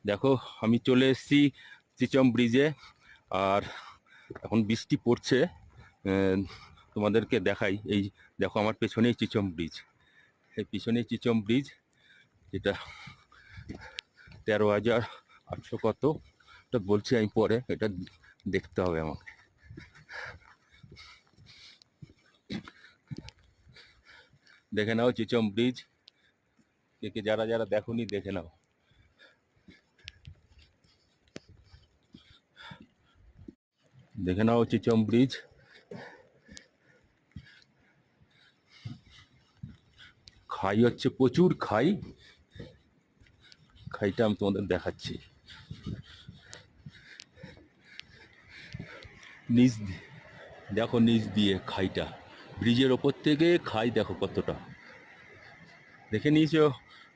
দেখো আমি চলে এসেছি চিচম ব্রিজে। আর এখন বৃষ্টি পড়ছে। তোমাদেরকে দেখাই, এই দেখো আমার পেছনেই চিচম ব্রিজ। এই পিছনেই চিচম ব্রিজ, যেটা 13,800 কত এটা বলছি আমি পরে, এটা দেখতে হবে আমাকে। দেখে নাও চিচম ব্রিজ, কে যারা যারা দেখোনি দেখে নাও। দেখে নাও চিচম ব্রিজ। খাই হচ্ছে, প্রচুর খাই। খাইটা আমি তোমাদের দেখাচ্ছি। নিচ দেখো, নিচ দিয়ে খাইটা, ব্রিজের ওপর থেকে খাই দেখো কতটা। দেখে নিয়েছো?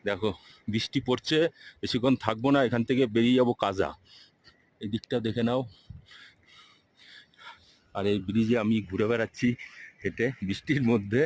দেখো বৃষ্টি পড়ছে, বেশিক্ষণ থাকবো না, এখান থেকে বেরিয়ে যাবো কাজা। এই দিকটা দেখে নাও। আর এই ব্রিজে আমি ঘুরে বেড়াচ্ছি হেঁটে বৃষ্টির মধ্যে।